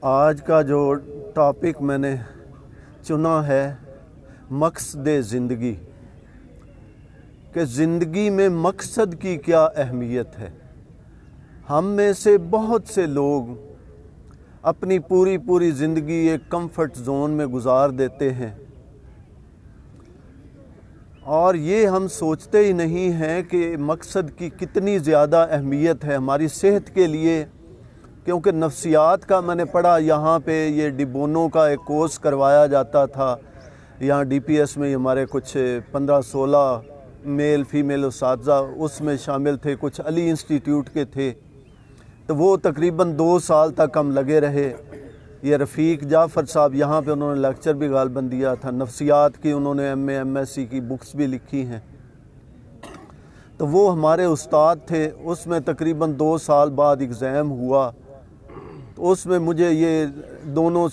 آج کا جو ٹاپک میں نے چنا ہے مقصد زندگی، کہ زندگی میں مقصد کی کیا اہمیت ہے۔ ہم میں سے بہت سے لوگ اپنی پوری زندگی ایک کمفرٹ زون میں گزار دیتے ہیں، اور یہ ہم سوچتے ہی نہیں ہیں کہ مقصد کی کتنی زیادہ اہمیت ہے ہماری صحت کے لیے۔ کیونکہ نفسیات کا میں نے پڑھا، یہاں پہ یہ ڈبونوں کا ایک کورس کروایا جاتا تھا، یہاں ڈی پی ایس میں ہمارے کچھ 15-16 میل فیمیل اساتذہ اس میں شامل تھے، کچھ علی انسٹیٹیوٹ کے تھے، تو وہ تقریباً 2 سال تک ہم لگے رہے۔ یہ رفیق جعفر صاحب یہاں پہ انہوں نے لیکچر بھی غالباً دیا تھا، نفسیات کی انہوں نے ایم ایس سی کی بکس بھی لکھی ہیں، تو وہ ہمارے استاد تھے۔ اس میں تقریباً 2 سال بعد ایگزام ہوا، تو اس میں مجھے یہ دونوں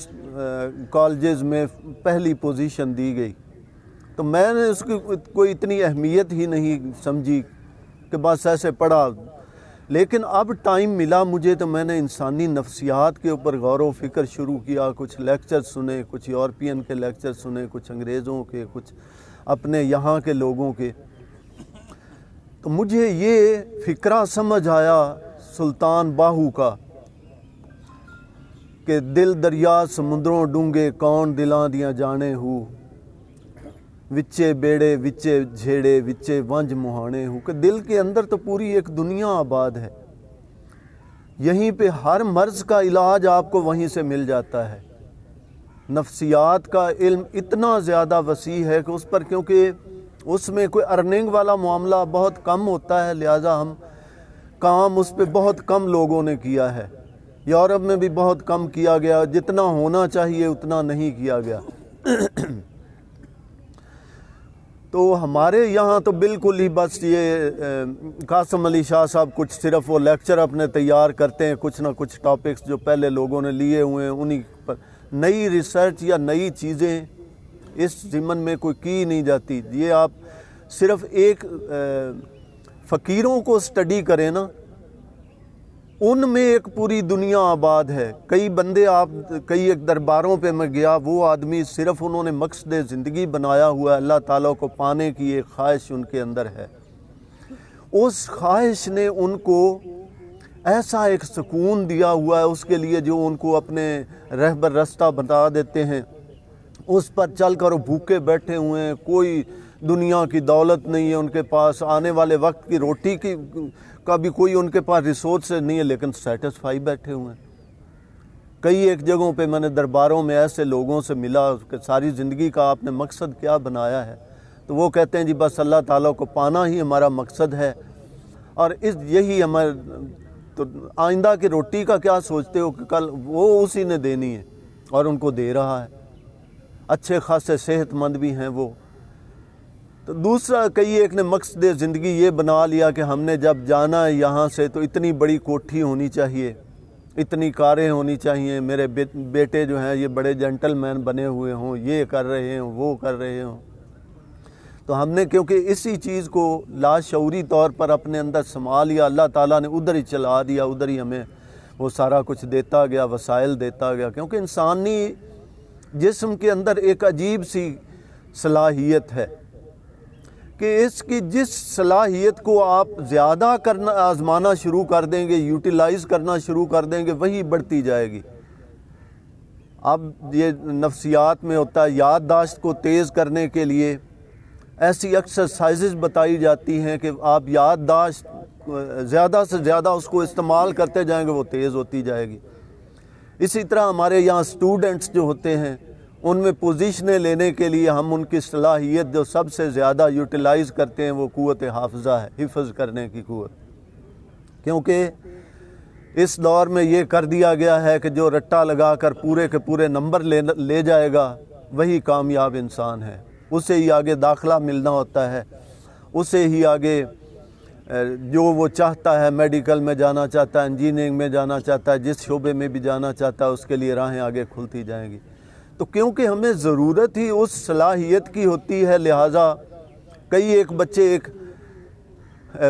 کالجز میں پہلی پوزیشن دی گئی، تو میں نے اس کی کوئی اتنی اہمیت ہی نہیں سمجھی کہ بس ایسے پڑھا۔ لیکن اب ٹائم ملا مجھے تو میں نے انسانی نفسیات کے اوپر غور و فکر شروع کیا، کچھ لیکچر سنے، کچھ یورپین کے لیکچر سنے، کچھ انگریزوں کے، کچھ اپنے یہاں کے لوگوں کے، تو مجھے یہ فکرہ سمجھ آیا سلطان باہو کا کہ دل دریا سمندروں ڈونگے کون دلاں دیاں جانے ہو، وچے بیڑے وچے جھیڑے وچے ونج مہانے ہو، کہ دل کے اندر تو پوری ایک دنیا آباد ہے، یہیں پہ ہر مرض کا علاج آپ کو وہیں سے مل جاتا ہے۔ نفسیات کا علم اتنا زیادہ وسیع ہے کہ اس پر، کیونکہ اس میں کوئی ارننگ والا معاملہ بہت کم ہوتا ہے، لہٰذا ہم کام اس پہ بہت کم لوگوں نے کیا ہے۔ یورپ میں بھی بہت کم کیا گیا، جتنا ہونا چاہیے اتنا نہیں کیا گیا۔ تو ہمارے یہاں تو بالکل ہی بس یہ قاسم علی شاہ صاحب کچھ صرف وہ لیکچر اپنے تیار کرتے ہیں، کچھ نہ کچھ ٹاپکس جو پہلے لوگوں نے لیے ہوئے ہیں انہی پر، نئی ریسرچ یا نئی چیزیں اس ضمن میں کوئی کی نہیں جاتی۔ یہ آپ صرف ایک فقیروں کو سٹڈی کریں نا، ان میں ایک پوری دنیا آباد ہے۔ کئی بندے کئی ایک درباروں پہ میں گیا، وہ آدمی صرف انہوں نے مقصد زندگی بنایا ہوا ہے، اللہ تعالیٰ کو پانے کی ایک خواہش ان کے اندر ہے، اس خواہش نے ان کو ایسا ایک سکون دیا ہوا ہے اس کے لیے، جو ان کو اپنے رہبر رستہ بتا دیتے ہیں، اس پر چل کر وہ بھوکے بیٹھے ہوئے ہیں، کوئی دنیا کی دولت نہیں ہے ان کے پاس، آنے والے وقت کی روٹی کا بھی کوئی ان کے پاس ریسورس نہیں ہے، لیکن سیٹسفائی بیٹھے ہوئے ہیں۔ کئی ایک جگہوں پہ میں نے درباروں میں ایسے لوگوں سے ملا کہ ساری زندگی کا آپ نے مقصد کیا بنایا ہے، تو وہ کہتے ہیں جی بس اللہ تعالیٰ کو پانا ہی ہمارا مقصد ہے، اور یہی ہمارے، تو آئندہ کی روٹی کا کیا سوچتے ہو کہ کل وہ اسی نے دینی ہے، اور ان کو دے رہا ہے، اچھے خاصے صحت مند بھی ہیں وہ۔ تو دوسرا، کئی ایک نے مقصد زندگی یہ بنا لیا کہ ہم نے جب جانا ہے یہاں سے تو اتنی بڑی کوٹھی ہونی چاہیے، اتنی کاریں ہونی چاہیے، میرے بیٹے جو ہیں یہ بڑے جنٹل مین بنے ہوئے ہوں، یہ کر رہے ہوں، وہ کر رہے ہوں۔ تو ہم نے کیونکہ اسی چیز کو لاشعوری طور پر اپنے اندر سما لیا، اللہ تعالیٰ نے ادھر ہی چلا دیا، ادھر ہی ہمیں وہ سارا کچھ دیتا گیا، وسائل دیتا گیا، کیونکہ انسانی جسم کے اندر ایک عجیب سی صلاحیت ہے کہ اس کی جس صلاحیت کو آپ زیادہ آزمانا شروع کر دیں گے، یوٹیلائز کرنا شروع کر دیں گے، وہی بڑھتی جائے گی۔ اب یہ نفسیات میں ہوتا ہے، یادداشت کو تیز کرنے کے لیے ایسی ایکسرسائزز بتائی جاتی ہیں کہ آپ یادداشت زیادہ سے زیادہ اس کو استعمال کرتے جائیں گے، وہ تیز ہوتی جائے گی۔ اسی طرح ہمارے یہاں سٹوڈنٹس جو ہوتے ہیں، ان میں پوزیشنیں لینے کے لیے ہم ان کی صلاحیت جو سب سے زیادہ یوٹیلائز کرتے ہیں وہ قوت حافظہ ہے، حفظ کرنے کی قوت، کیونکہ اس دور میں یہ کر دیا گیا ہے کہ جو رٹا لگا کر پورے کے پورے نمبر لے جائے گا وہی کامیاب انسان ہے، اسے ہی آگے داخلہ ملنا ہوتا ہے، اسے ہی آگے جو وہ چاہتا ہے، میڈیکل میں جانا چاہتا ہے، انجینئرنگ میں جانا چاہتا ہے، جس شعبے میں بھی جانا چاہتا ہے اس کے لیے راہیں آگے کھلتی جائیں گی۔ تو کیونکہ ہمیں ضرورت ہی اس صلاحیت کی ہوتی ہے، لہٰذا کئی ایک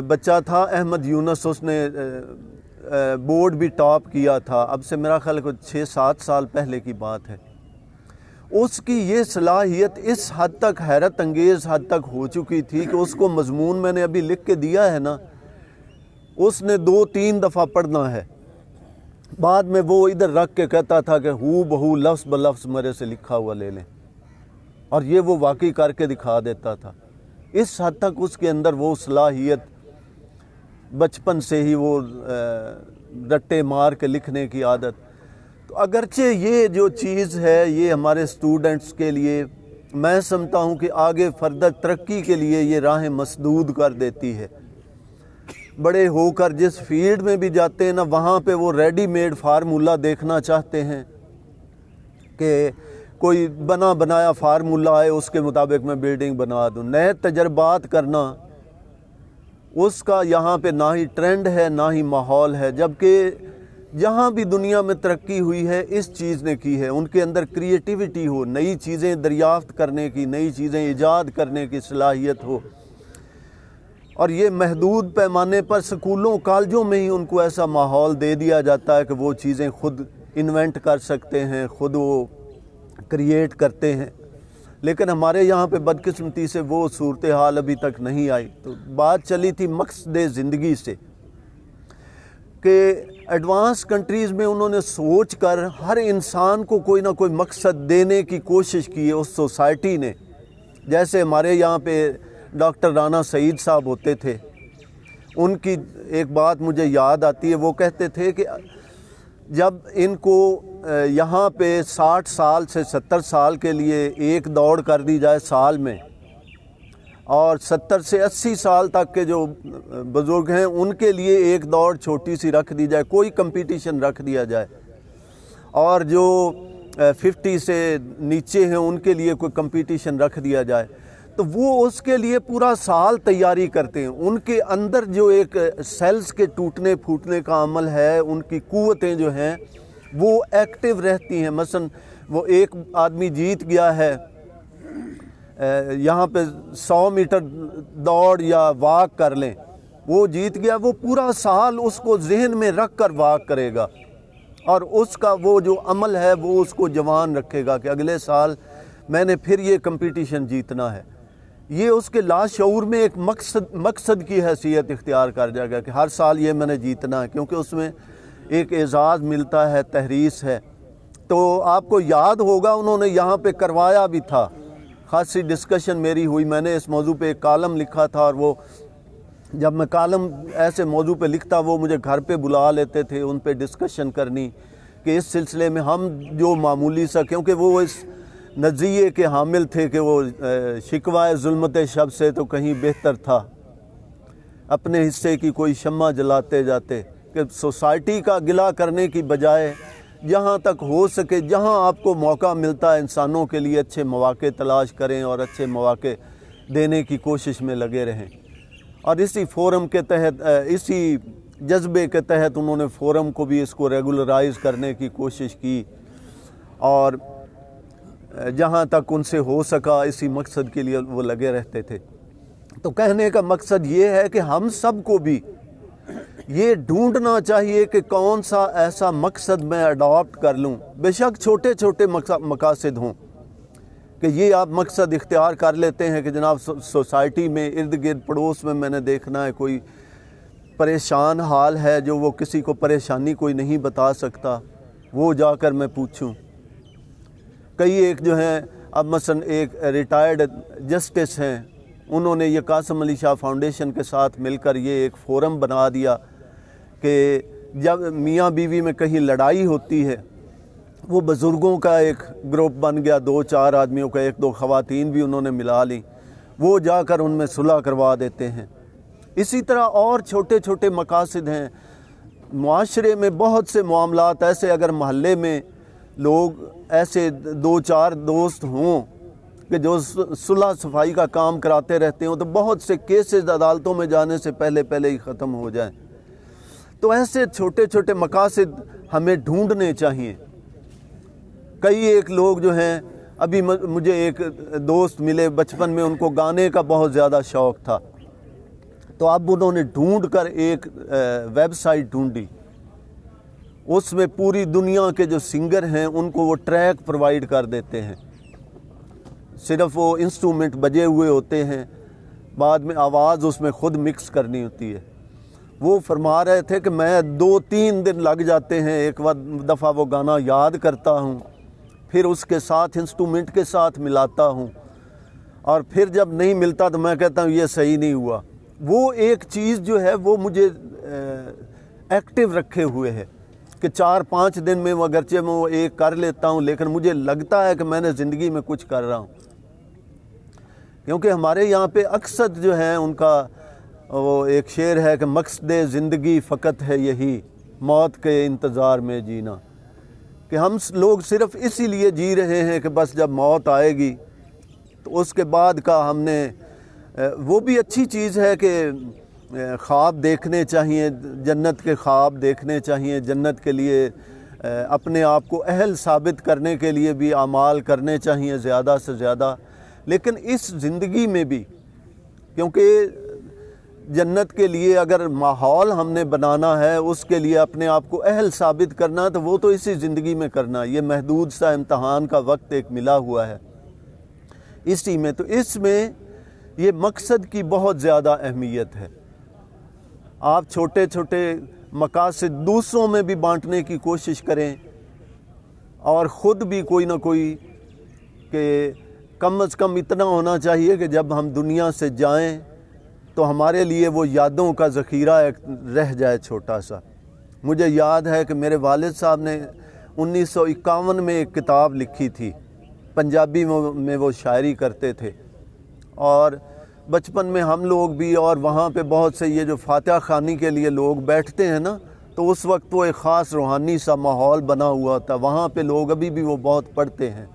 بچہ تھا احمد یونس، اس نے بورڈ بھی ٹاپ کیا تھا، اب سے میرا خیال 6-7 سال پہلے کی بات ہے، اس کی یہ صلاحیت اس حد تک حیرت انگیز حد تک ہو چکی تھی کہ اس کو مضمون میں نے ابھی لکھ کے دیا ہے نا، اس نے 2-3 دفعہ پڑھنا ہے، بعد میں وہ ادھر رکھ کے کہتا تھا کہ ہو بہو لفظ بلفظ میرے سے لکھا ہوا لے لیں، اور یہ وہ واقعی کر کے دکھا دیتا تھا۔ اس حد تک اس کے اندر وہ صلاحیت، بچپن سے ہی وہ رٹے مار کے لکھنے کی عادت۔ تو اگرچہ یہ جو چیز ہے یہ ہمارے اسٹوڈنٹس کے لیے میں سمجھتا ہوں کہ آگے فردر ترقی کے لیے یہ راہیں مسدود کر دیتی ہے۔ بڑے ہو کر جس فیلڈ میں بھی جاتے ہیں نا، وہاں پہ وہ ریڈی میڈ فارمولہ دیکھنا چاہتے ہیں کہ کوئی بنا بنایا فارمولہ ہے، اس کے مطابق میں بلڈنگ بنا دوں۔ نئے تجربات کرنا اس کا یہاں پہ نہ ہی ٹرینڈ ہے نہ ہی ماحول ہے، جبکہ جہاں بھی دنیا میں ترقی ہوئی ہے اس چیز نے کی ہے، ان کے اندر کریٹیوٹی ہو، نئی چیزیں دریافت کرنے کی، نئی چیزیں ایجاد کرنے کی صلاحیت ہو، اور یہ محدود پیمانے پر سکولوں کالجوں میں ہی ان کو ایسا ماحول دے دیا جاتا ہے کہ وہ چیزیں خود انوینٹ کر سکتے ہیں، خود وہ کریٹ کرتے ہیں۔ لیکن ہمارے یہاں پہ بدقسمتی سے وہ صورتحال ابھی تک نہیں آئی۔ تو بات چلی تھی مقصد زندگی سے کہ ایڈوانس کنٹریز میں انہوں نے سوچ کر ہر انسان کو کوئی نہ کوئی مقصد دینے کی کوشش کی ہے اس سوسائٹی نے۔ جیسے ہمارے یہاں پہ ڈاکٹر رانا سعید صاحب ہوتے تھے، ان کی ایک بات مجھے یاد آتی ہے، وہ کہتے تھے کہ جب ان کو یہاں پہ 60 سال سے 70 سال کے لیے ایک دوڑ کر دی جائے سال میں، اور 70 سے 80 سال تک کے جو بزرگ ہیں ان کے لیے ایک دوڑ چھوٹی سی رکھ دی جائے، کوئی کمپٹیشن رکھ دیا جائے، اور جو 50 سے نیچے ہیں ان کے لیے کوئی کمپٹیشن رکھ دیا جائے، تو وہ اس کے لیے پورا سال تیاری کرتے ہیں۔ ان کے اندر جو ایک سیلز کے ٹوٹنے پھوٹنے کا عمل ہے، ان کی قوتیں جو ہیں وہ ایکٹیو رہتی ہیں۔ مثلا وہ ایک آدمی جیت گیا ہے یہاں پہ 100 میٹر دوڑ یا واک کر لیں، وہ جیت گیا، وہ پورا سال اس کو ذہن میں رکھ کر واک کرے گا، اور اس کا وہ جو عمل ہے وہ اس کو جوان رکھے گا کہ اگلے سال میں نے پھر یہ کمپٹیشن جیتنا ہے۔ یہ اس کے لاشعور میں ایک مقصد کی حیثیت اختیار کر جائے گا کہ ہر سال یہ میں نے جیتنا ہے، کیونکہ اس میں ایک اعزاز ملتا ہے، تحریص ہے۔ تو آپ کو یاد ہوگا انہوں نے یہاں پہ کروایا بھی تھا، خاصی ڈسکشن میری ہوئی، میں نے اس موضوع پہ ایک کالم لکھا تھا، اور وہ جب میں کالم ایسے موضوع پہ لکھتا وہ مجھے گھر پہ بلا لیتے تھے ان پہ ڈسکشن کرنی کہ اس سلسلے میں ہم جو معمولی سا، کیونکہ وہ اس نظریے کے حامل تھے کہ وہ شکوائے ظلمت شب سے تو کہیں بہتر تھا، اپنے حصے کی کوئی شمع جلاتے جاتے، کہ سوسائٹی کا گلہ کرنے کی بجائے جہاں تک ہو سکے، جہاں آپ کو موقع ملتا ہے انسانوں کے لیے اچھے مواقع تلاش کریں اور اچھے مواقع دینے کی کوشش میں لگے رہیں۔ اور اسی فورم کے تحت، اسی جذبے کے تحت انہوں نے فورم کو بھی اس کو ریگولرائز کرنے کی کوشش کی، اور جہاں تک ان سے ہو سکا اسی مقصد کے لیے وہ لگے رہتے تھے۔ تو کہنے کا مقصد یہ ہے کہ ہم سب کو بھی یہ ڈھونڈنا چاہیے کہ کون سا ایسا مقصد میں اڈاپٹ کر لوں، بے شک چھوٹے چھوٹے مقاصد ہوں، کہ یہ آپ مقصد اختیار کر لیتے ہیں کہ جناب سوسائٹی میں ارد گرد پڑوس میں نے دیکھنا ہے کوئی پریشان حال ہے جو وہ کسی کو پریشانی کوئی نہیں بتا سکتا، وہ جا کر میں پوچھوں۔ کئی ایک جو ہیں، اب مثلا ایک ریٹائرڈ جسٹس ہیں، انہوں نے یہ قاسم علی شاہ فاؤنڈیشن کے ساتھ مل کر یہ ایک فورم بنا دیا کہ جب میاں بیوی میں کہیں لڑائی ہوتی ہے، وہ بزرگوں کا ایک گروپ بن گیا، 2-4 آدمیوں کا، 1-2 خواتین بھی انہوں نے ملا لی، وہ جا کر ان میں صلح کروا دیتے ہیں۔ اسی طرح اور چھوٹے چھوٹے مقاصد ہیں معاشرے میں، بہت سے معاملات ایسے، اگر محلے میں لوگ ایسے 2-4 دوست ہوں کہ جو صلح صفائی کا کام کراتے رہتے ہوں، تو بہت سے کیسز عدالتوں میں جانے سے پہلے ہی ختم ہو جائیں۔ تو ایسے چھوٹے چھوٹے مقاصد ہمیں ڈھونڈنے چاہیے۔ کئی ایک لوگ جو ہیں، ابھی مجھے ایک دوست ملے بچپن میں، ان کو گانے کا بہت زیادہ شوق تھا، تو اب انہوں نے ڈھونڈ کر ایک ویب سائٹ ڈھونڈی اس میں پوری دنیا کے جو سنگر ہیں ان کو وہ ٹریک پرووائڈ کر دیتے ہیں، صرف وہ انسٹرومنٹ بجے ہوئے ہوتے ہیں، بعد میں آواز اس میں خود مکس کرنی ہوتی ہے۔ وہ فرما رہے تھے کہ میں 2-3 دن لگ جاتے ہیں، ایک دفعہ وہ گانا یاد کرتا ہوں، پھر اس کے ساتھ انسٹرومنٹ کے ساتھ ملاتا ہوں، اور پھر جب نہیں ملتا تو میں کہتا ہوں یہ صحیح نہیں ہوا۔ وہ ایک چیز جو ہے وہ مجھے ایکٹیو رکھے ہوئے ہے کہ 4-5 دن میں وہ اگرچہ میں وہ ایک کر لیتا ہوں، لیکن مجھے لگتا ہے کہ میں نے زندگی میں کچھ کر رہا ہوں، کیونکہ ہمارے یہاں پہ اکثر جو ہیں ان کا وہ ایک شعر ہے کہ مقصد زندگی فقط ہے یہی، موت کے انتظار میں جینا، کہ ہم لوگ صرف اسی لیے جی رہے ہیں کہ بس جب موت آئے گی تو اس کے بعد کا ہم نے وہ بھی اچھی چیز ہے کہ خواب دیکھنے چاہیے، جنت کے خواب دیکھنے چاہیے، جنت کے لیے اپنے آپ کو اہل ثابت کرنے کے لیے بھی اعمال کرنے چاہیے زیادہ سے زیادہ، لیکن اس زندگی میں بھی، کیونکہ جنت کے لیے اگر ماحول ہم نے بنانا ہے، اس کے لیے اپنے آپ کو اہل ثابت کرنا، تو وہ تو اسی زندگی میں کرنا، یہ محدود سا امتحان کا وقت ایک ملا ہوا ہے اسی میں، تو اس میں یہ مقصد کی بہت زیادہ اہمیت ہے۔ آپ چھوٹے چھوٹے مقاصد دوسروں میں بھی بانٹنے کی کوشش کریں، اور خود بھی کوئی نہ کوئی، کہ کم از کم اتنا ہونا چاہیے کہ جب ہم دنیا سے جائیں تو ہمارے لیے وہ یادوں کا ذخیرہ ایک رہ جائے چھوٹا سا۔ مجھے یاد ہے کہ میرے والد صاحب نے 1951 میں ایک کتاب لکھی تھی، پنجابی میں وہ شاعری کرتے تھے، اور بچپن میں ہم لوگ بھی، اور وہاں پہ بہت سے یہ جو فاتحہ خوانی کے لیے لوگ بیٹھتے ہیں نا، تو اس وقت وہ ایک خاص روحانی سا ماحول بنا ہوا تھا، وہاں پہ لوگ ابھی بھی وہ بہت پڑھتے ہیں۔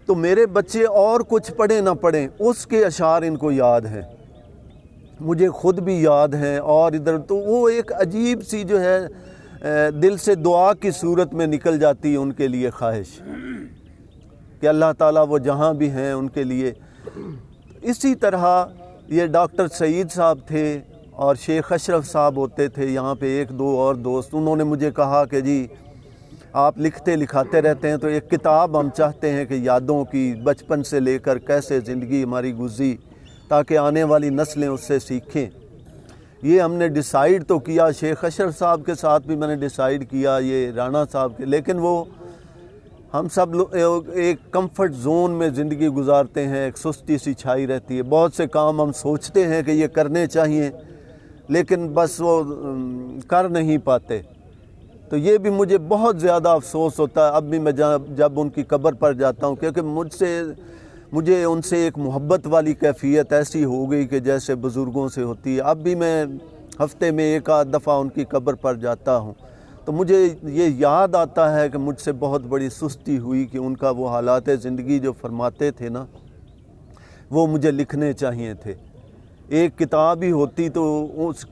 تو میرے بچے اور کچھ پڑھیں نہ پڑھیں، اس کے اشعار ان کو یاد ہیں، مجھے خود بھی یاد ہیں، اور ادھر تو وہ ایک عجیب سی جو ہے دل سے دعا کی صورت میں نکل جاتی ہے ان کے لیے خواہش کہ اللہ تعالیٰ وہ جہاں بھی ہیں ان کے لیے۔ اسی طرح یہ ڈاکٹر سعید صاحب تھے اور شیخ اشرف صاحب ہوتے تھے یہاں پہ، 1-2 اور دوست، انہوں نے مجھے کہا کہ جی آپ لکھتے لکھاتے رہتے ہیں تو ایک کتاب ہم چاہتے ہیں کہ یادوں کی، بچپن سے لے کر کیسے زندگی ہماری گزری، تاکہ آنے والی نسلیں اس سے سیکھیں۔ یہ ہم نے ڈیسائیڈ تو کیا، شیخ اشرف صاحب کے ساتھ بھی میں نے ڈیسائیڈ کیا، یہ رانا صاحب کے، لیکن وہ ہم سب لوگ ایک کمفرٹ زون میں زندگی گزارتے ہیں، ایک سستی سی چھائی رہتی ہے، بہت سے کام ہم سوچتے ہیں کہ یہ کرنے چاہیے لیکن بس وہ کر نہیں پاتے، تو یہ بھی مجھے بہت زیادہ افسوس ہوتا ہے اب بھی میں جب ان کی قبر پر جاتا ہوں، کیونکہ مجھے ان سے ایک محبت والی کیفیت ایسی ہو گئی کہ جیسے بزرگوں سے ہوتی ہے۔ اب بھی میں ہفتے میں 1-8 دفعہ ان کی قبر پر جاتا ہوں تو مجھے یہ یاد آتا ہے کہ مجھ سے بہت بڑی سستی ہوئی کہ ان کا وہ حالات زندگی جو فرماتے تھے نا، وہ مجھے لکھنے چاہیے تھے۔ ایک کتاب ہی ہوتی تو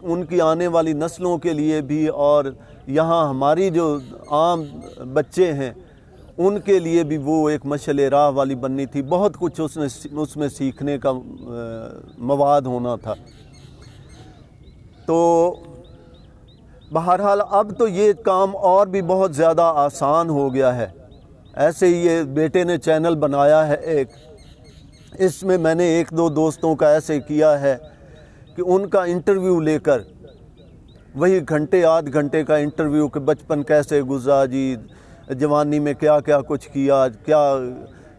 ان کی آنے والی نسلوں کے لیے بھی، اور یہاں ہماری جو عام بچے ہیں ان کے لیے بھی وہ ایک مشعل راہ والی بننی تھی، بہت کچھ اس میں سیکھنے کا مواد ہونا تھا۔ تو بہرحال اب تو یہ کام اور بھی بہت زیادہ آسان ہو گیا ہے۔ ایسے ہی یہ بیٹے نے چینل بنایا ہے ایک، اس میں میں نے 1-2 دوستوں کا ایسے کیا ہے کہ ان کا انٹرویو لے کر، وہی آدھ گھنٹے کا انٹرویو کہ بچپن کیسے گزرا جی، جوانی میں کیا کیا کچھ کیا، کیا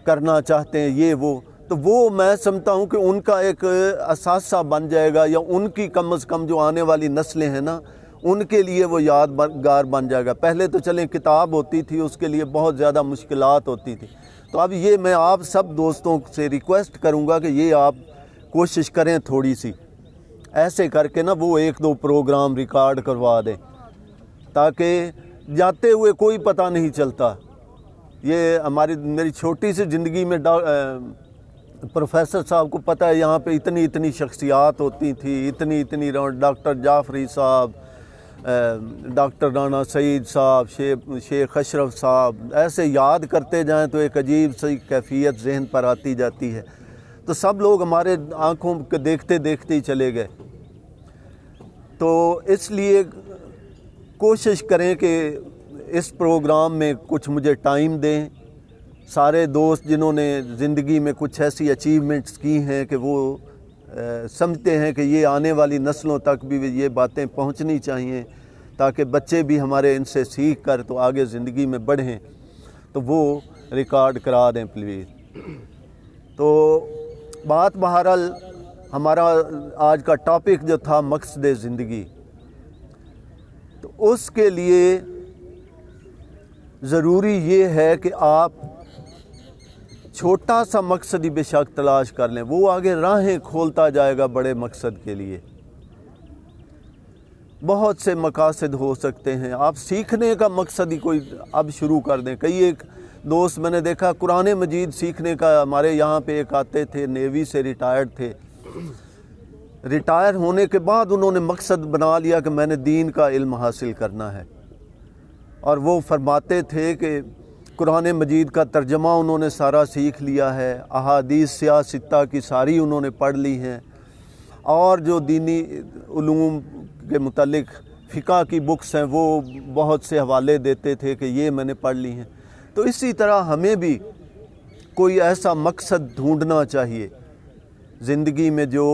کرنا چاہتے ہیں، یہ وہ، تو وہ میں سمجھتا ہوں کہ ان کا ایک اثاثہ بن جائے گا، یا ان کی کم از کم جو آنے والی نسلیں ہیں نا ان کے لیے وہ یادگار بن جائے گا۔ پہلے تو چلیں کتاب ہوتی تھی، اس کے لیے بہت زیادہ مشکلات ہوتی تھی، تو اب یہ میں آپ سب دوستوں سے ریکویسٹ کروں گا کہ یہ آپ کوشش کریں تھوڑی سی، ایسے کر کے نا وہ 1-2 پروگرام ریکارڈ کروا دیں، تاکہ جاتے ہوئے کوئی پتہ نہیں چلتا۔ یہ میری چھوٹی سی زندگی میں پروفیسر صاحب کو پتہ ہے یہاں پہ اتنی شخصیات ہوتی تھی، اتنی ڈاکٹر جعفری صاحب، ڈاکٹر رانا سعید صاحب، شیخ اشرف صاحب، ایسے یاد کرتے جائیں تو ایک عجیب سی کیفیت ذہن پر آتی جاتی ہے، تو سب لوگ ہمارے آنکھوں کے دیکھتے دیکھتے ہی چلے گئے، تو اس لیے کوشش کریں کہ اس پروگرام میں کچھ مجھے ٹائم دیں. سارے دوست جنہوں نے زندگی میں کچھ ایسی اچیومنٹس کی ہیں کہ وہ سمجھتے ہیں کہ یہ آنے والی نسلوں تک بھی یہ باتیں پہنچنی چاہیے تاکہ بچے بھی ہمارے ان سے سیکھ کر تو آگے زندگی میں بڑھیں, تو وہ ریکارڈ کرا دیں پلیز. تو بات بہرحال ہمارا آج کا ٹاپک جو تھا مقصد زندگی, تو اس کے لیے ضروری یہ ہے کہ آپ چھوٹا سا مقصد ہی بے شک تلاش کر لیں, وہ آگے راہیں کھولتا جائے گا بڑے مقصد کے لیے. بہت سے مقاصد ہو سکتے ہیں, آپ سیکھنے کا مقصد ہی کوئی اب شروع کر دیں. کئی ایک دوست میں نے دیکھا قرآن مجید سیکھنے کا, ہمارے یہاں پہ ایک آتے تھے, نیوی سے ریٹائرڈ تھے. ریٹائر ہونے کے بعد انہوں نے مقصد بنا لیا کہ میں نے دین کا علم حاصل کرنا ہے, اور وہ فرماتے تھے کہ قرآن مجید کا ترجمہ انہوں نے سارا سیکھ لیا ہے, احادیث سیاستہ کی ساری انہوں نے پڑھ لی ہیں, اور جو دینی علوم کے متعلق فقہ کی بکس ہیں وہ بہت سے حوالے دیتے تھے کہ یہ میں نے پڑھ لی ہیں. تو اسی طرح ہمیں بھی کوئی ایسا مقصد ڈھونڈنا چاہیے زندگی میں جو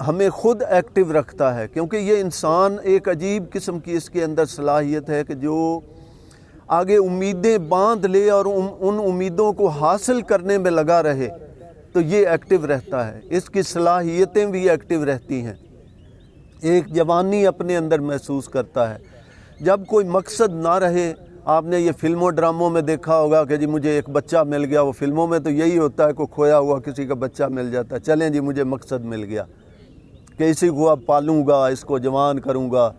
ہمیں خود ایکٹیو رکھتا ہے, کیونکہ یہ انسان ایک عجیب قسم کی اس کے اندر صلاحیت ہے کہ جو آگے امیدیں باندھ لے اور ان امیدوں کو حاصل کرنے میں لگا رہے تو یہ ایکٹیو رہتا ہے, اس کی صلاحیتیں بھی ایکٹیو رہتی ہیں, ایک جوانی اپنے اندر محسوس کرتا ہے. جب کوئی مقصد نہ رہے, آپ نے یہ فلموں ڈراموں میں دیکھا ہوگا کہ جی مجھے ایک بچہ مل گیا, وہ فلموں میں تو یہی ہوتا ہے, کوئی کھویا ہوا کسی کا بچہ مل جاتا ہے, چلیں جی مجھے مقصد مل گیا کہ اسی کو اب پالوں گا, اس کو جوان کروں گا,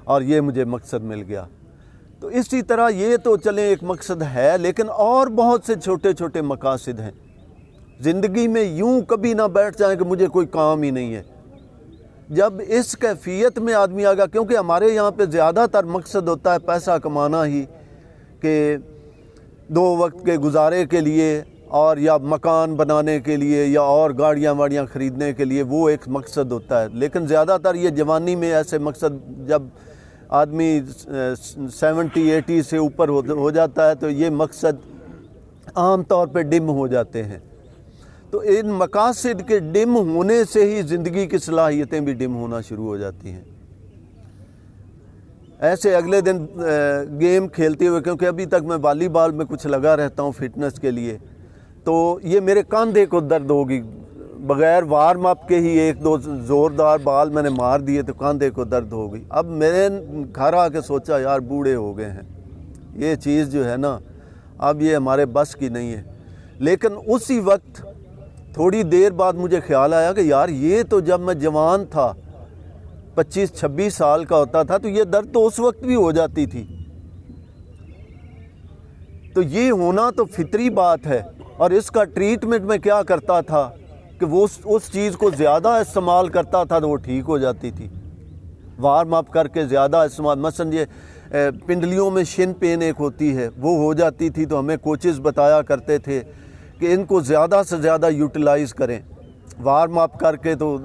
اور یہ مجھے مقصد مل گیا. تو اسی طرح یہ تو چلیں ایک مقصد ہے, لیکن اور بہت سے چھوٹے چھوٹے مقاصد ہیں زندگی میں. یوں کبھی نہ بیٹھ جائیں کہ مجھے کوئی کام ہی نہیں ہے. جب اس کیفیت میں آدمی آ گیا, کیونکہ ہمارے یہاں پہ زیادہ تر مقصد ہوتا ہے پیسہ کمانا ہی, کہ 2 وقت کے گزارے کے لیے, اور یا مکان بنانے کے لیے, یا اور گاڑیاں واڑیاں خریدنے کے لیے, وہ ایک مقصد ہوتا ہے. لیکن زیادہ تر یہ جوانی میں ایسے مقصد, جب آدمی 70-80 سے اوپر ہو جاتا ہے تو یہ مقصد عام طور پہ ڈم ہو جاتے ہیں. تو ان مقاصد کے ڈم ہونے سے ہی زندگی کی صلاحیتیں بھی ڈم ہونا شروع ہو جاتی ہیں. ایسے اگلے دن گیم کھیلتے ہوئے, کیونکہ ابھی تک میں والی بال میں کچھ لگا رہتا ہوں فٹنس کے لیے, تو یہ میرے کاندھے کو درد ہوگی, بغیر وارم اپ کے ہی 1-2 زوردار بال میں نے مار دیے تو کاندھے کو درد ہو گئی. اب میں نے گھر آ کے سوچا یار بوڑھے ہو گئے ہیں, یہ چیز جو ہے نا اب یہ ہمارے بس کی نہیں ہے. لیکن اسی وقت تھوڑی دیر بعد مجھے خیال آیا کہ یار یہ تو جب میں جوان تھا 25-26 سال کا ہوتا تھا تو یہ درد تو اس وقت بھی ہو جاتی تھی. تو یہ ہونا تو فطری بات ہے, اور اس کا ٹریٹمنٹ میں کیا کرتا تھا کہ وہ اس چیز کو زیادہ استعمال کرتا تھا تو وہ ٹھیک ہو جاتی تھی. وارم اپ کر کے زیادہ استعمال, مثلا یہ پنڈلیوں میں شن پین ایک ہوتی ہے, وہ ہو جاتی تھی تو ہمیں کوچز بتایا کرتے تھے کہ ان کو زیادہ سے زیادہ یوٹیلائز کریں, وارم اپ کر کے تو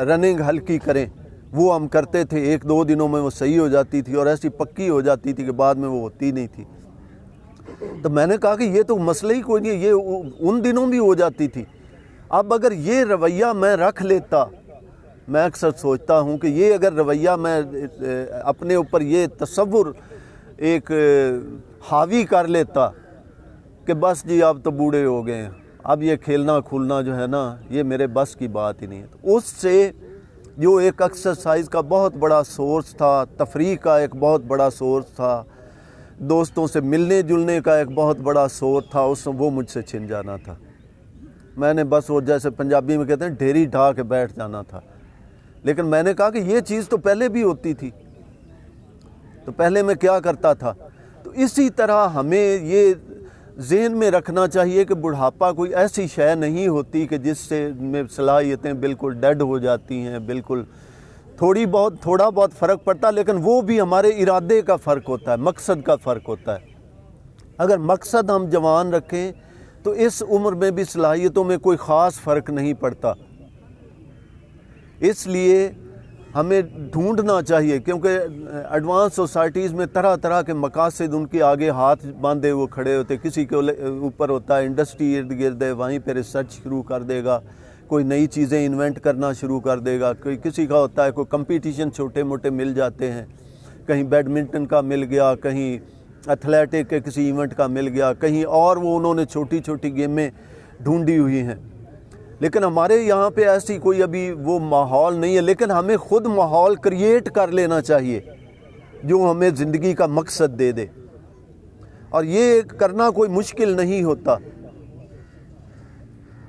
رننگ ہلکی کریں. وہ ہم کرتے تھے, 1-2 دنوں میں وہ صحیح ہو جاتی تھی, اور ایسی پکی ہو جاتی تھی کہ بعد میں وہ ہوتی نہیں تھی. تو میں نے کہا کہ یہ تو مسئلہ ہی کوئی نہیں, یہ ان دنوں بھی ہو جاتی تھی. اب اگر یہ رویہ میں رکھ لیتا, میں اکثر سوچتا ہوں کہ یہ اگر رویہ میں اپنے اوپر یہ تصور ایک حاوی کر لیتا کہ بس جی اب تو بوڑھے ہو گئے ہیں, اب یہ کھیلنا کھولنا جو ہے نا یہ میرے بس کی بات ہی نہیں ہے, تو اس سے جو ایک ایکسرسائز کا بہت بڑا سورس تھا, تفریح کا ایک بہت بڑا سورس تھا, دوستوں سے ملنے جلنے کا ایک بہت بڑا سورس تھا, وہ مجھ سے چھن جانا تھا. میں نے بس وہ جیسے پنجابی میں کہتے ہیں ڈھیری ڈھا کے بیٹھ جانا تھا. لیکن میں نے کہا کہ یہ چیز تو پہلے بھی ہوتی تھی, تو پہلے میں کیا کرتا تھا. تو اسی طرح ہمیں یہ ذہن میں رکھنا چاہیے کہ بڑھاپا کوئی ایسی شے نہیں ہوتی کہ جس سے میں صلاحیتیں بالکل ڈیڈ ہو جاتی ہیں, بالکل تھوڑا بہت فرق پڑتا, لیکن وہ بھی ہمارے ارادے کا فرق ہوتا ہے, مقصد کا فرق ہوتا ہے. اگر مقصد ہم جوان رکھیں تو اس عمر میں بھی صلاحیتوں میں کوئی خاص فرق نہیں پڑتا. اس لیے ہمیں ڈھونڈنا چاہیے، کیونکہ ایڈوانس سوسائٹیز میں طرح طرح کے مقاصد ان کے آگے ہاتھ باندھے وہ کھڑے ہوتے، کسی کے اوپر ہوتا ہے انڈسٹری ارد گرد ہے، وہیں پہ ریسرچ شروع کر دے گا، کوئی نئی چیزیں انوینٹ کرنا شروع کر دے گا، کوئی کسی کا ہوتا ہے کوئی کمپٹیشن چھوٹے موٹے مل جاتے ہیں، کہیں بیڈمنٹن کا مل گیا، کہیں ایتھلیٹک کے کسی ایونٹ کا مل گیا، کہیں اور وہ انہوں نے چھوٹی چھوٹی گیمیں ڈھونڈی ہوئی ہیں۔ لیکن ہمارے یہاں پہ ایسی کوئی ابھی وہ ماحول نہیں ہے، لیکن ہمیں خود ماحول کریٹ کر لینا چاہیے جو ہمیں زندگی کا مقصد دے دے، اور یہ کرنا کوئی مشکل نہیں ہوتا۔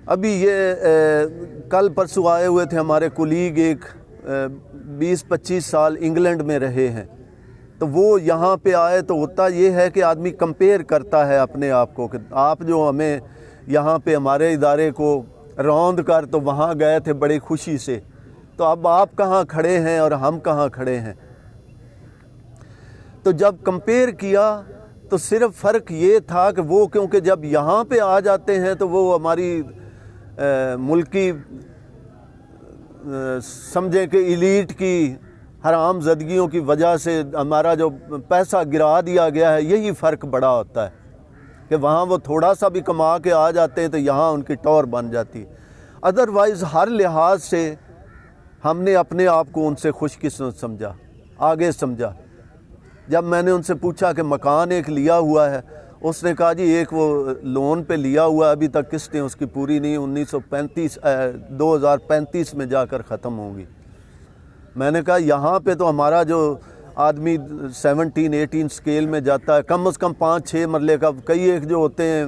ابھی یہ کل پرسوں آئے ہوئے تھے ہمارے کولیگ، ایک 20-25 سال انگلینڈ میں رہے ہیں، تو وہ یہاں پہ آئے تو ہوتا یہ ہے کہ آدمی کمپیئر کرتا ہے اپنے آپ کو کہ آپ جو ہمیں یہاں پہ ہمارے ادارے کو روند کر تو وہاں گئے تھے بڑی خوشی سے، تو اب آپ کہاں کھڑے ہیں اور ہم کہاں کھڑے ہیں۔ تو جب کمپیئر کیا تو صرف فرق یہ تھا کہ وہ کیونکہ جب یہاں پہ آ جاتے ہیں تو وہ ہماری ملکی سمجھیں کہ ایلیٹ کی حرام زدگیوں کی وجہ سے ہمارا جو پیسہ گرا دیا گیا ہے، یہی فرق بڑا ہوتا ہے کہ وہاں وہ تھوڑا سا بھی کما کے آ جاتے ہیں تو یہاں ان کی ٹور بن جاتی۔ ادروائز ہر لحاظ سے ہم نے اپنے آپ کو ان سے خوش قسمت سمجھا، آگے سمجھا۔ جب میں نے ان سے پوچھا کہ مکان ایک لیا ہوا ہے، اس نے کہا جی ایک وہ لون پہ لیا ہوا ہے، ابھی تک قسطیں اس کی پوری نہیں، 2035 میں جا کر ختم ہوں گی۔ میں نے کہا یہاں پہ تو ہمارا جو آدمی 17-18 سکیل میں جاتا ہے، کم از کم 5-6 مرلے کا، کئی ایک جو ہوتے ہیں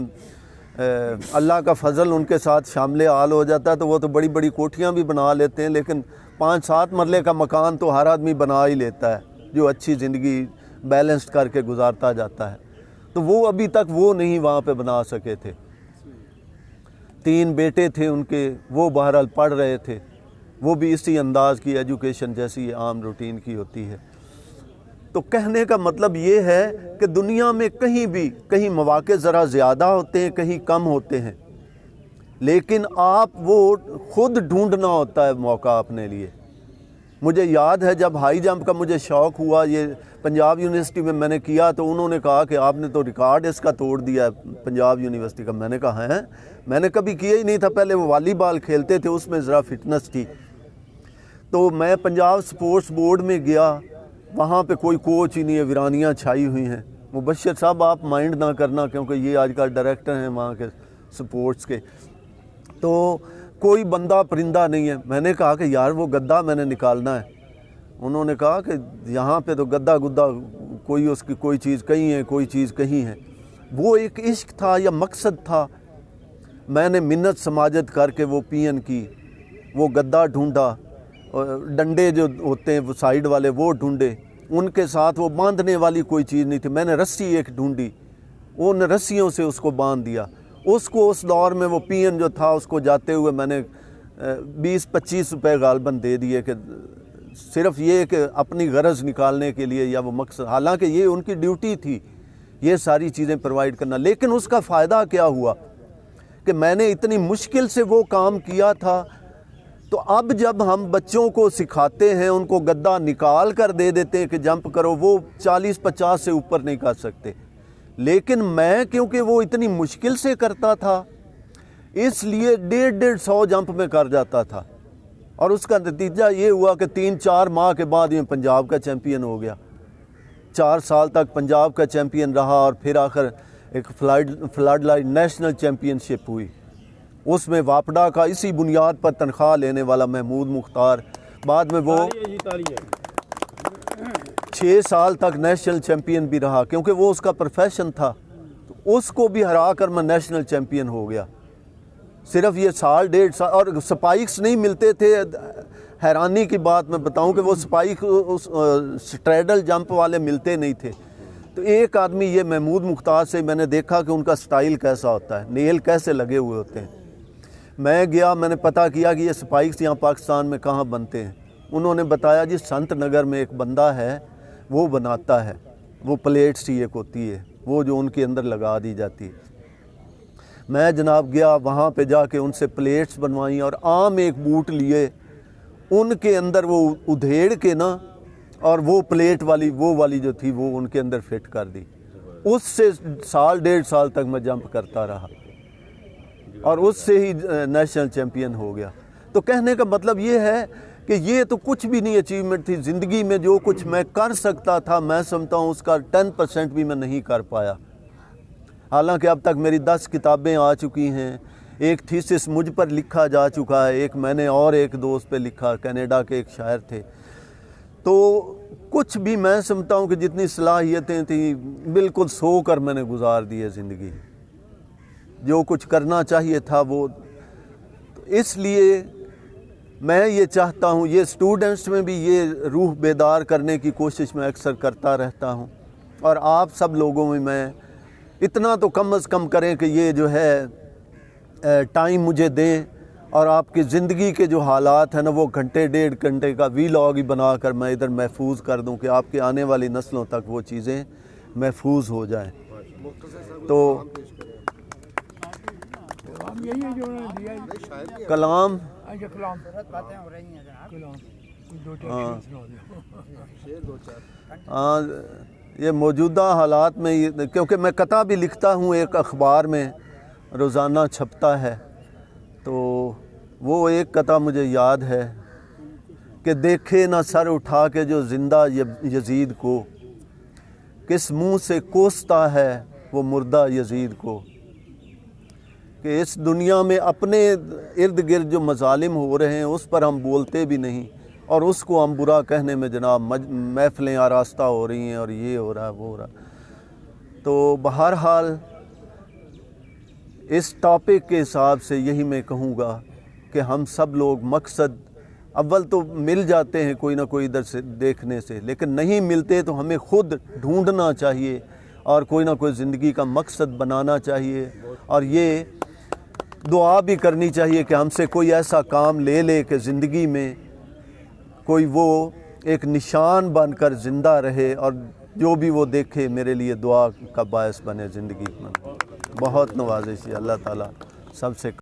اللہ کا فضل ان کے ساتھ شامل حال ہو جاتا ہے تو وہ تو بڑی بڑی کوٹھیاں بھی بنا لیتے ہیں، لیکن 5-7 مرلے کا مکان تو ہر آدمی بنا ہی لیتا ہے جو اچھی زندگی بیلنسڈ کر کے گزارتا جاتا ہے۔ تو وہ ابھی تک وہ نہیں وہاں پہ بنا سکے تھے۔ 3 بیٹے تھے ان کے، وہ بہرحال پڑھ رہے تھے، وہ بھی اسی انداز کی ایجوکیشن جیسی عام روٹین کی ہوتی ہے۔ تو کہنے کا مطلب یہ ہے کہ دنیا میں کہیں بھی کہیں مواقع ذرا زیادہ ہوتے ہیں، کہیں کم ہوتے ہیں، لیکن آپ وہ خود ڈھونڈنا ہوتا ہے موقع اپنے لیے۔ مجھے یاد ہے جب ہائی جمپ کا مجھے شوق ہوا، یہ پنجاب یونیورسٹی میں نے کیا، تو انہوں نے کہا کہ آپ نے تو ریکارڈ اس کا توڑ دیا ہے پنجاب یونیورسٹی کا۔ میں نے کہا ہیں، میں نے کبھی کیا ہی نہیں تھا، پہلے وہ والی بال کھیلتے تھے، اس میں ذرا فٹنس تھی۔ تو میں پنجاب سپورٹس بورڈ میں گیا، وہاں پہ کوئی کوچ ہی نہیں ہے، ویرانیاں چھائی ہوئی ہیں۔ مبشر صاحب آپ مائنڈ نہ کرنا، کیونکہ یہ آج کل ڈائریکٹر ہیں وہاں کے سپورٹس کے، تو کوئی بندہ پرندہ نہیں ہے۔ میں نے کہا کہ یار وہ گدا میں نے نکالنا ہے۔ انہوں نے کہا کہ یہاں پہ تو گدا گدا کوئی اس کی کوئی چیز کہیں ہے، کوئی چیز کہیں ہے۔ وہ ایک عشق تھا یا مقصد تھا۔ میں نے منت سماجت کر کے وہ پی این کی، وہ گدا ڈھونڈا، ڈنڈے جو ہوتے ہیں وہ سائیڈ والے وہ ڈھونڈے، ان کے ساتھ وہ باندھنے والی کوئی چیز نہیں تھی، میں نے رسی ایک ڈھونڈی، ان رسیوں سے اس کو باندھ دیا۔ اس کو اس دور میں وہ پی این جو تھا اس کو جاتے ہوئے میں نے 20-25 روپے غالباً دے دیے، کہ صرف یہ کہ اپنی غرض نکالنے کے لیے یا وہ مقصد، حالانکہ یہ ان کی ڈیوٹی تھی یہ ساری چیزیں پرووائڈ کرنا۔ لیکن اس کا فائدہ کیا ہوا کہ میں نے اتنی مشکل سے وہ کام کیا تھا، تو اب جب ہم بچوں کو سکھاتے ہیں، ان کو گدا نکال کر دے دیتے ہیں کہ جمپ کرو، وہ 40-50 سے اوپر نہیں کر سکتے، لیکن میں کیونکہ وہ اتنی مشکل سے کرتا تھا اس لیے 150 جمپ میں کر جاتا تھا، اور اس کا نتیجہ یہ ہوا کہ 3-4 ماہ کے بعد یہ پنجاب کا چیمپئن ہو گیا۔ 4 سال تک پنجاب کا چیمپئن رہا، اور پھر آخر ایک فلڈ لائٹ نیشنل چیمپئن شپ ہوئی، اس میں واپڈا کا اسی بنیاد پر تنخواہ لینے والا محمود مختار، بعد میں وہ 6 سال تک نیشنل چیمپئن بھی رہا، کیونکہ وہ اس کا پروفیشن تھا، تو اس کو بھی ہرا کر میں نیشنل چیمپئن ہو گیا۔ صرف یہ 1.5 سال، اور سپائکس نہیں ملتے تھے۔ حیرانی کی بات میں بتاؤں کہ وہ سپائک سٹریڈل جمپ والے ملتے نہیں تھے۔ تو ایک آدمی یہ محمود مختار سے میں نے دیکھا کہ ان کا سٹائل کیسا ہوتا ہے، نیل کیسے لگے ہوئے ہوتے ہیں۔ میں گیا، میں نے پتہ کیا کہ یہ سپائکس یہاں پاکستان میں کہاں بنتے ہیں۔ انہوں نے بتایا جی سنت نگر میں ایک بندہ ہے وہ بناتا ہے، وہ پلیٹ سی ایک ہوتی ہے وہ جو ان کے اندر لگا دی جاتی ہے۔ میں جناب گیا وہاں پہ، جا کے ان سے پلیٹس بنوائیں اور عام ایک بوٹ لیے، ان کے اندر وہ ادھیڑ کے نا اور وہ پلیٹ والی جو تھی وہ ان کے اندر فٹ کر دی. اس سے 1.5 سال تک میں جمپ کرتا رہا اور اس سے ہی نیشنل چیمپئن ہو گیا. تو کہنے کا مطلب یہ ہے کہ یہ تو کچھ بھی نہیں اچیومنٹ تھی زندگی میں. جو کچھ میں کر سکتا تھا میں سمجھتا ہوں اس کا 10% بھی میں نہیں کر پایا. حالانکہ اب تک میری 10 کتابیں آ چکی ہیں, ایک تھیسس مجھ پر لکھا جا چکا ہے, ایک میں نے اور ایک دوست پہ لکھا, کینیڈا کے ایک شاعر تھے. تو کچھ بھی میں سمجھتا ہوں کہ جتنی صلاحیتیں تھیں بالکل سو کر میں نے گزار دی ہے زندگی. جو کچھ کرنا چاہیے تھا وہ. اس لیے میں یہ چاہتا ہوں, یہ اسٹوڈنٹس میں بھی یہ روح بیدار کرنے کی کوشش میں اکثر کرتا رہتا ہوں, اور آپ سب لوگوں میں اتنا تو کم از کم کریں کہ یہ جو ہے ٹائم مجھے دیں اور آپ کی زندگی کے جو حالات ہیں نا وہ 1.5 گھنٹے کا ویلاگ ہی بنا کر میں ادھر محفوظ کر دوں کہ آپ کے آنے والی نسلوں تک وہ چیزیں محفوظ ہو جائیں. تو کلام ہاں یہ موجودہ حالات میں کیونکہ میں قطع بھی لکھتا ہوں ایک اخبار میں روزانہ چھپتا ہے, تو وہ ایک قطع مجھے یاد ہے کہ دیکھے نہ سر اٹھا کے جو زندہ یزید کو, کس منہ سے کوستا ہے وہ مردہ یزید کو. کہ اس دنیا میں اپنے ارد گرد جو مظالم ہو رہے ہیں اس پر ہم بولتے بھی نہیں, اور اس کو ہم برا کہنے میں جناب محفلیں آراستہ ہو رہی ہیں اور یہ ہو رہا ہے وہ ہو رہا ہے. تو بہرحال اس ٹاپک کے حساب سے یہی میں کہوں گا کہ ہم سب لوگ مقصد اول تو مل جاتے ہیں کوئی نہ کوئی ادھر سے دیکھنے سے, لیکن نہیں ملتے تو ہمیں خود ڈھونڈنا چاہیے اور کوئی نہ کوئی زندگی کا مقصد بنانا چاہیے. اور یہ دعا بھی کرنی چاہیے کہ ہم سے کوئی ایسا کام لے لے کہ زندگی میں کوئی وہ ایک نشان بن کر زندہ رہے, اور جو بھی وہ دیکھے میرے لیے دعا کا باعث بنے زندگی میں. بہت نوازش ہے اللہ تعالیٰ سب سے.